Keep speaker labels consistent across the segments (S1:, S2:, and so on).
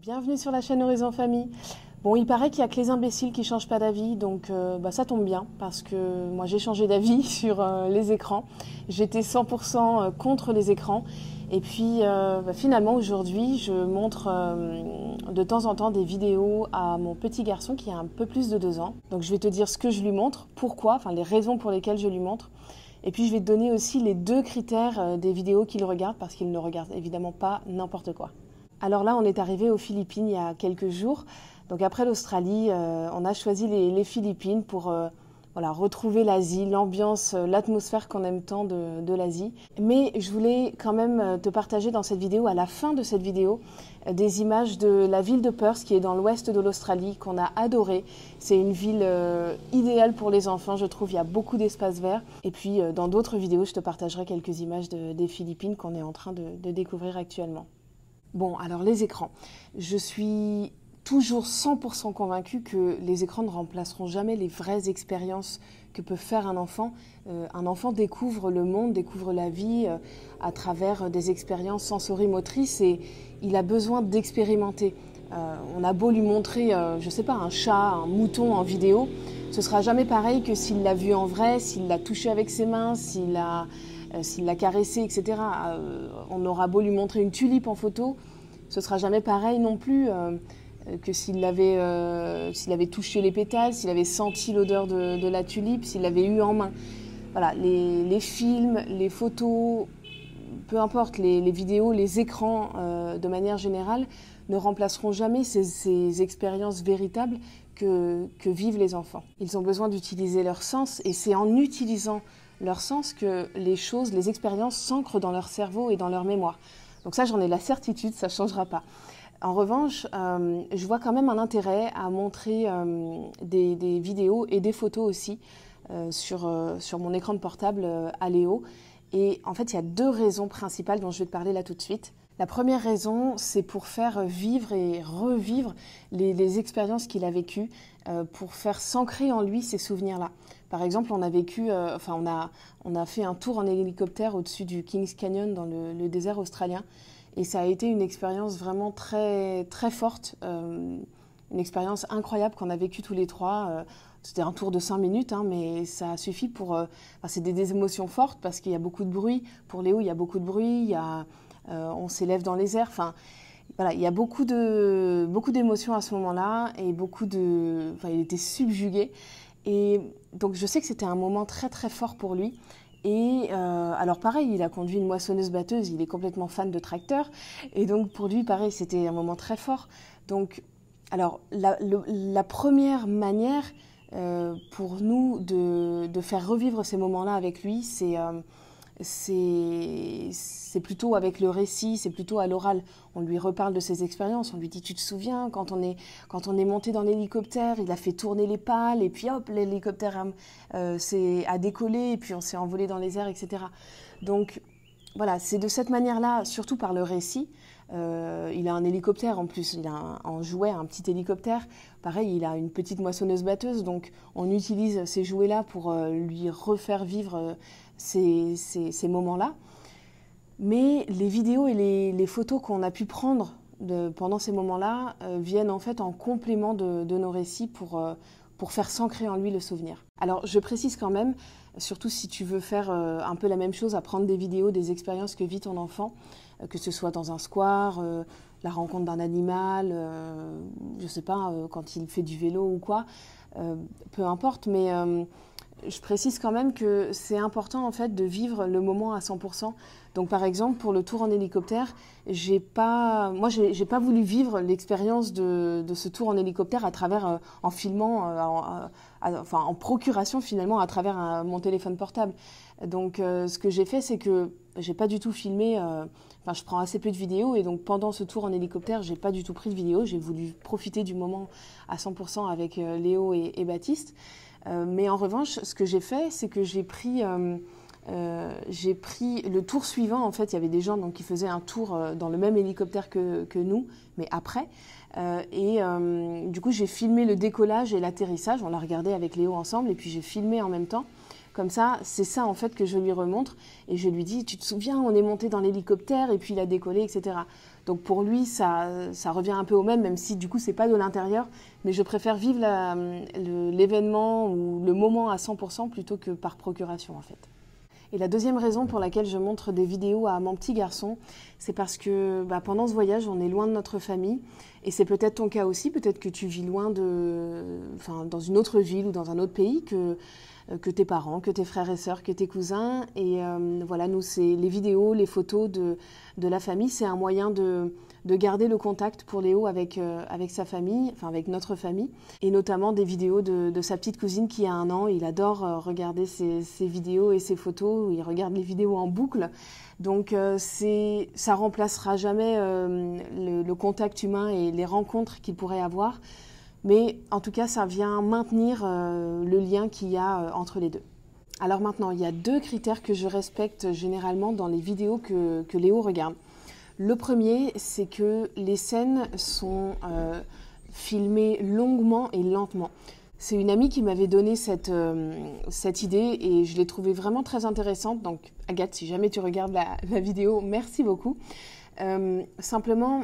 S1: Bienvenue sur la chaîne Horizon Famille. Bon, il paraît qu'il n'y a que les imbéciles qui ne changent pas d'avis, donc ça tombe bien, parce que moi j'ai changé d'avis sur les écrans. J'étais 100% contre les écrans, et puis finalement aujourd'hui je montre de temps en temps des vidéos à mon petit garçon qui a un peu plus de 2 ans. Donc je vais te dire ce que je lui montre, pourquoi, enfin les raisons pour lesquelles je lui montre. Et puis je vais te donner aussi les 2 critères des vidéos qu'il regarde, parce qu'il ne regarde évidemment pas n'importe quoi. Alors là, on est arrivé aux Philippines il y a quelques jours. Donc après l'Australie, on a choisi les Philippines pour retrouver l'Asie, l'ambiance, l'atmosphère qu'on aime tant de l'Asie. Mais je voulais quand même te partager dans cette vidéo, à la fin de cette vidéo, des images de la ville de Perth, qui est dans l'ouest de l'Australie, qu'on a adorée. C'est une ville idéale pour les enfants, je trouve. Il y a beaucoup d'espaces verts. Et puis dans d'autres vidéos, je te partagerai quelques images des Philippines qu'on est en train de découvrir actuellement. Bon, alors les écrans. Je suis toujours 100% convaincue que les écrans ne remplaceront jamais les vraies expériences que peut faire un enfant. Un enfant découvre le monde, découvre la vie à travers des expériences sensorimotrices et il a besoin d'expérimenter. On a beau lui montrer, je sais pas, un chat, un mouton en vidéo, ce sera jamais pareil que s'il l'a vu en vrai, s'il l'a touché avec ses mains, s'il l'a caressé, etc. On aura beau lui montrer une tulipe en photo, ce sera jamais pareil non plus que s'il avait touché les pétales, s'il avait senti l'odeur de la tulipe, s'il l'avait eu en main. Voilà, les films, les photos, peu importe, les vidéos, les écrans de manière générale ne remplaceront jamais ces expériences véritables que vivent les enfants. Ils ont besoin d'utiliser leur sens et c'est en utilisant leur sens que les choses, les expériences s'ancrent dans leur cerveau et dans leur mémoire. Donc ça, j'en ai la certitude, ça ne changera pas. En revanche, je vois quand même un intérêt à montrer des vidéos et des photos aussi sur mon écran de portable à Léo. Et en fait, il y a 2 raisons principales dont je vais te parler là tout de suite. La première raison, c'est pour faire vivre et revivre les expériences qu'il a vécues, pour faire s'ancrer en lui ces souvenirs-là. Par exemple, on a fait un tour en hélicoptère au-dessus du Kings Canyon dans le désert australien. Et ça a été une expérience vraiment très, très forte, une expérience incroyable qu'on a vécue tous les 3. C'était un tour de 5 minutes, mais ça a suffi pour... c'est des émotions fortes parce qu'il y a beaucoup de bruit. Pour Léo, il y a beaucoup de bruit, on s'élève dans les airs. Voilà, il y a beaucoup d'émotions à ce moment-là et il était subjugué. Et donc je sais que c'était un moment très très fort pour lui. Et alors pareil, il a conduit une moissonneuse-batteuse, il est complètement fan de tracteurs. Et donc pour lui, pareil, c'était un moment très fort. Donc, alors la première manière pour nous de faire revivre ces moments-là avec lui, c'est plutôt avec le récit, c'est plutôt à l'oral. On lui reparle de ses expériences, on lui dit « Tu te souviens, quand on est monté dans l'hélicoptère, il a fait tourner les pales, et puis hop, l'hélicoptère a décollé, et puis on s'est envolé dans les airs, etc. » Donc voilà, c'est de cette manière-là, surtout par le récit. Il a un hélicoptère en plus, il a en jouet un petit hélicoptère. Pareil, il a une petite moissonneuse-batteuse, donc on utilise ces jouets-là pour lui refaire vivre ces moments-là. Mais les vidéos et les photos qu'on a pu prendre pendant ces moments-là viennent en fait en complément de nos récits pour faire s'ancrer en lui le souvenir. Alors je précise quand même, surtout si tu veux faire un peu la même chose, à prendre des vidéos, des expériences que vit ton enfant, que ce soit dans un square, la rencontre d'un animal, je sais pas, quand il fait du vélo ou quoi, peu importe, mais je précise quand même que c'est important en fait de vivre le moment à 100%. Donc par exemple pour le tour en hélicoptère, j'ai pas voulu vivre l'expérience de ce tour en hélicoptère à travers en filmant, en procuration finalement à travers mon téléphone portable. Donc ce que j'ai fait, c'est que j'ai pas du tout filmé. Je prends assez peu de vidéos et donc pendant ce tour en hélicoptère, j'ai pas du tout pris de vidéos. J'ai voulu profiter du moment à 100% avec Léo et Baptiste. Mais en revanche, ce que j'ai fait, c'est que j'ai pris le tour suivant. En fait, il y avait des gens qui faisaient un tour dans le même hélicoptère que nous, mais après. Du coup, j'ai filmé le décollage et l'atterrissage. On l'a regardé avec Léo ensemble et puis j'ai filmé en même temps. Comme ça, c'est ça en fait que je lui remontre et je lui dis « Tu te souviens, on est monté dans l'hélicoptère et puis il a décollé, etc. » Donc pour lui, ça revient un peu au même si du coup, c'est pas de l'intérieur. Mais je préfère vivre l'événement ou le moment à 100% plutôt que par procuration, en fait. Et la deuxième raison pour laquelle je montre des vidéos à mon petit garçon, c'est parce que pendant ce voyage, on est loin de notre famille. Et c'est peut-être ton cas aussi, peut-être que tu vis loin dans une autre ville ou dans un autre pays que tes parents, que tes frères et sœurs, que tes cousins. Et voilà, nous, c'est les vidéos, les photos de la famille, c'est un moyen de garder le contact pour Léo avec sa famille, enfin avec notre famille, et notamment des vidéos de sa petite cousine qui a 1 an. Il adore regarder ses vidéos et ses photos, il regarde les vidéos en boucle. Donc ça remplacera jamais le contact humain et les rencontres qu'il pourrait avoir, mais en tout cas ça vient maintenir le lien qu'il y a entre les deux. Alors maintenant, il y a 2 critères que je respecte généralement dans les vidéos que Léo regarde. Le premier, c'est que les scènes sont filmées longuement et lentement. C'est une amie qui m'avait donné cette idée et je l'ai trouvée vraiment très intéressante. Donc Agathe, si jamais tu regardes la vidéo, merci beaucoup. Simplement,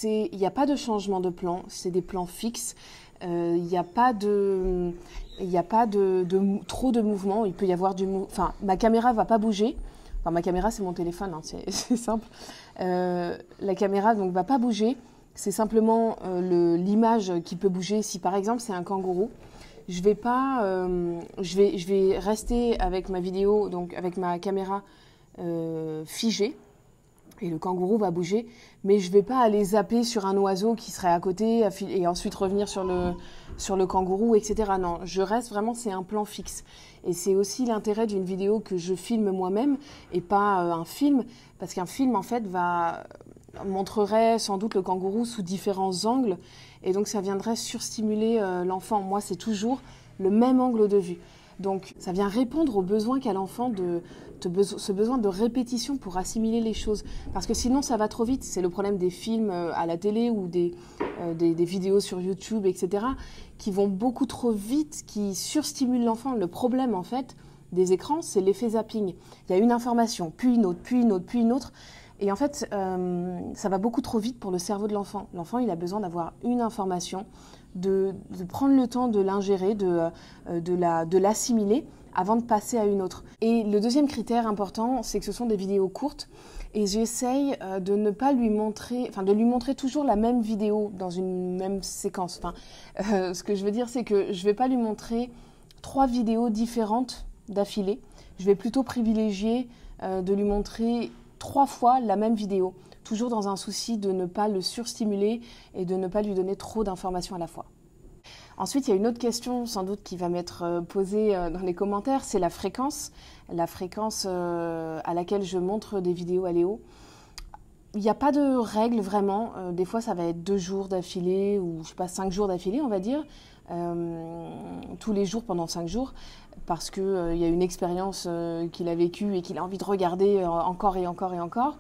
S1: il n'y a pas de changement de plan, c'est des plans fixes. Il n'y a pas trop de mouvement. Il peut y avoir du mouvement. Enfin, ma caméra ne va pas bouger. Enfin, ma caméra, c'est mon téléphone, hein, c'est simple. La caméra ne va pas bouger. C'est simplement l'image qui peut bouger. Si par exemple c'est un kangourou, je vais rester avec ma vidéo, donc avec ma caméra figée, et le kangourou va bouger, mais je ne vais pas aller zapper sur un oiseau qui serait à côté et ensuite revenir sur le kangourou, etc. Non, je reste vraiment, c'est un plan fixe. Et c'est aussi l'intérêt d'une vidéo que je filme moi-même et pas un film, parce qu'un film en fait montrerait sans doute le kangourou sous différents angles et donc ça viendrait surstimuler l'enfant. Moi, c'est toujours le même angle de vue. Donc ça vient répondre au besoin qu'a l'enfant ce besoin de répétition pour assimiler les choses. Parce que sinon ça va trop vite. C'est le problème des films à la télé ou des vidéos sur YouTube, etc. qui vont beaucoup trop vite, qui surstimulent l'enfant. Le problème en fait des écrans, c'est l'effet zapping. Il y a une information, puis une autre, puis une autre, puis une autre. Et en fait, ça va beaucoup trop vite pour le cerveau de l'enfant. L'enfant, il a besoin d'avoir une information, de prendre le temps de l'ingérer, de l'assimiler avant de passer à une autre. Et le deuxième critère important, c'est que ce sont des vidéos courtes. Et j'essaye de ne pas lui montrer, de lui montrer toujours la même vidéo dans une même séquence. Ce que je veux dire, c'est que je ne vais pas lui montrer 3 vidéos différentes d'affilée. Je vais plutôt privilégier de lui montrer 3 fois la même vidéo, toujours dans un souci de ne pas le surstimuler et de ne pas lui donner trop d'informations à la fois. Ensuite, il y a une autre question sans doute qui va m'être posée dans les commentaires, c'est la fréquence à laquelle je montre des vidéos à Léo. Il n'y a pas de règle vraiment, des fois ça va être 2 jours d'affilée ou je sais pas 5 jours d'affilée on va dire, tous les jours pendant 5 jours. Parce qu'il y a une expérience qu'il a vécue et qu'il a envie de regarder encore et encore et encore.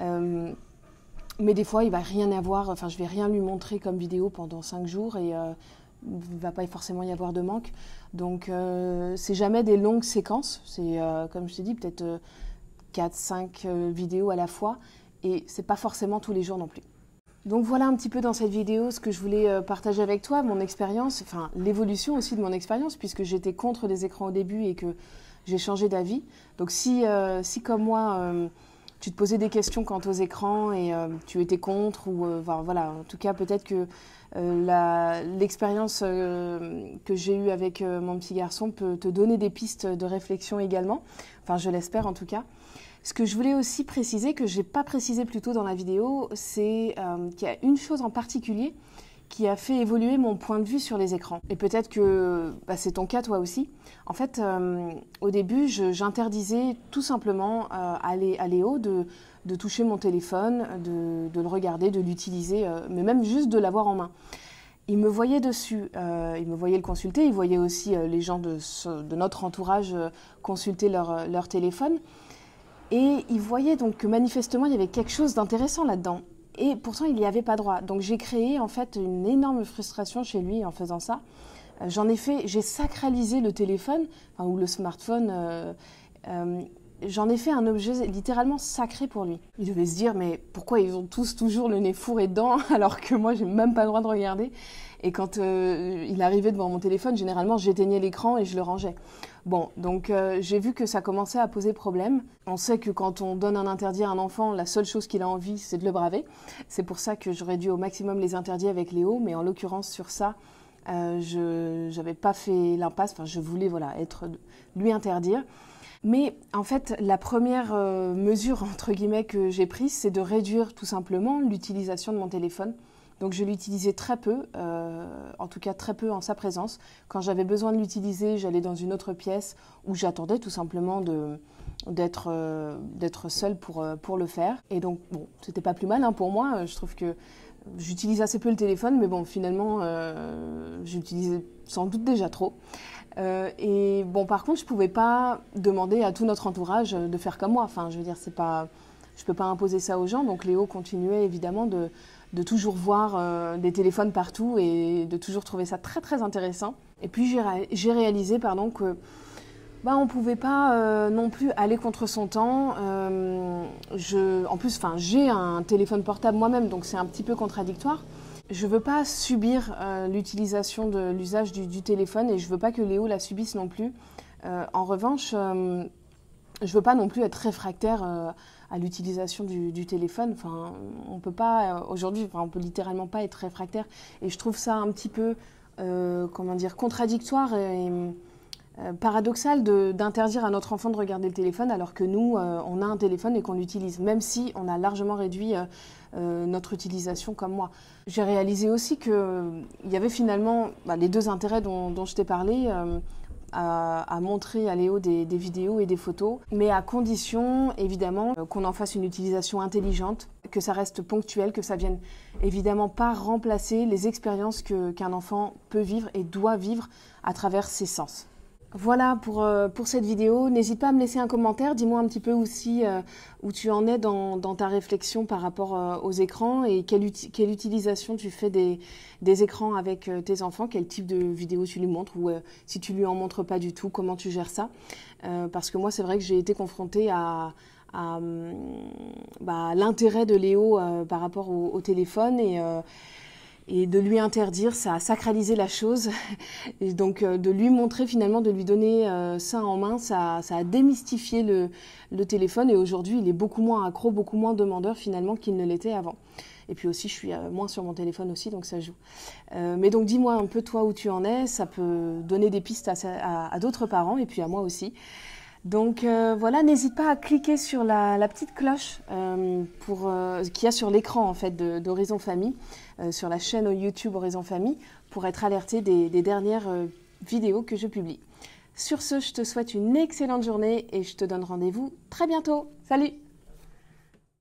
S1: Mais des fois, il ne va rien avoir, je ne vais rien lui montrer comme vidéo pendant 5 jours et il ne va pas forcément y avoir de manque. Donc, c'est jamais des longues séquences. C'est, comme je t'ai dit, peut-être 4-5 vidéos à la fois. Et ce n'est pas forcément tous les jours non plus. Donc voilà un petit peu dans cette vidéo ce que je voulais partager avec toi, mon expérience, l'évolution aussi de mon expérience puisque j'étais contre les écrans au début et que j'ai changé d'avis. Donc si comme moi, tu te posais des questions quant aux écrans et tu étais contre ou voilà, en tout cas peut-être que l'expérience que j'ai eue avec mon petit garçon peut te donner des pistes de réflexion également. Je l'espère en tout cas. Ce que je voulais aussi préciser, que je n'ai pas précisé plus tôt dans la vidéo, c'est qu'il y a une chose en particulier qui a fait évoluer mon point de vue sur les écrans. Et peut-être que c'est ton cas toi aussi. En fait, au début, j'interdisais tout simplement à Léo de toucher mon téléphone, de le regarder, de l'utiliser, mais même juste de l'avoir en main. Il me voyait dessus, il me voyait le consulter, il voyait aussi les gens de notre entourage consulter leur téléphone. Et il voyait donc que manifestement, il y avait quelque chose d'intéressant là-dedans. Et pourtant, il n'y avait pas droit. Donc j'ai créé en fait une énorme frustration chez lui en faisant ça. J'ai sacralisé le téléphone, ou le smartphone. j'en ai fait un objet littéralement sacré pour lui. Il devait se dire, mais pourquoi ils ont tous toujours le nez fourré dedans alors que moi, j'ai même pas le droit de regarder. Et quand il arrivait devant mon téléphone, généralement, j'éteignais l'écran et je le rangeais. Bon, donc j'ai vu que ça commençait à poser problème. On sait que quand on donne un interdit à un enfant, la seule chose qu'il a envie, c'est de le braver. C'est pour ça que je réduis au maximum les interdits avec Léo, mais en l'occurrence, sur ça, je n'avais pas fait l'impasse. Enfin, je voulais lui interdire. Mais en fait, la première mesure, entre guillemets, que j'ai prise, c'est de réduire tout simplement l'utilisation de mon téléphone. Donc je l'utilisais très peu, en tout cas très peu en sa présence. Quand j'avais besoin de l'utiliser, j'allais dans une autre pièce où j'attendais tout simplement d'être seule pour le faire. Et donc, bon, c'était pas plus mal hein, pour moi. Je trouve que j'utilise assez peu le téléphone, mais bon, finalement, j'utilisais sans doute déjà trop. Et bon, par contre, je pouvais pas demander à tout notre entourage de faire comme moi. Enfin, je veux dire, je peux pas imposer ça aux gens. Donc Léo continuait évidemment de toujours voir des téléphones partout et de toujours trouver ça très très intéressant. Et puis j'ai réalisé que on pouvait pas non plus aller contre son temps. En plus, j'ai un téléphone portable moi-même, donc c'est un petit peu contradictoire. Je veux pas subir l'utilisation de l'usage du téléphone et je veux pas que Léo la subisse non plus. En revanche, je veux pas non plus être réfractaire à l'utilisation du téléphone. Enfin, on peut pas aujourd'hui, on peut littéralement pas être réfractaire. Et je trouve ça un petit peu, contradictoire et paradoxal d'interdire à notre enfant de regarder le téléphone alors que nous, on a un téléphone et qu'on l'utilise, même si on a largement réduit notre utilisation comme moi. J'ai réalisé aussi qu'il y avait finalement les deux intérêts dont je t'ai parlé. À montrer à Léo des vidéos et des photos, mais à condition, évidemment, qu'on en fasse une utilisation intelligente, que ça reste ponctuel, que ça vienne évidemment pas remplacer les expériences qu'un enfant peut vivre et doit vivre à travers ses sens. Voilà pour cette vidéo. N'hésite pas à me laisser un commentaire. Dis-moi un petit peu aussi où tu en es dans ta réflexion par rapport aux écrans et quelle utilisation tu fais des écrans avec tes enfants, quel type de vidéos tu lui montres ou si tu lui en montres pas du tout, comment tu gères ça. Parce que moi, c'est vrai que j'ai été confrontée à l'intérêt de Léo par rapport au téléphone et de lui interdire, ça a sacralisé la chose. Et donc de lui montrer finalement, de lui donner ça en main, ça a démystifié le téléphone. Et aujourd'hui, il est beaucoup moins accro, beaucoup moins demandeur finalement qu'il ne l'était avant. Et puis aussi, je suis moins sur mon téléphone aussi, donc ça joue. Mais donc dis-moi un peu toi où tu en es, ça peut donner des pistes à d'autres parents et puis à moi aussi. Donc voilà, n'hésite pas à cliquer sur la petite cloche qu'il y a sur l'écran en fait d'Horizon Famille, sur la chaîne YouTube Horizon Famille, pour être alerté des dernières vidéos que je publie. Sur ce, je te souhaite une excellente journée et je te donne rendez-vous très bientôt. Salut!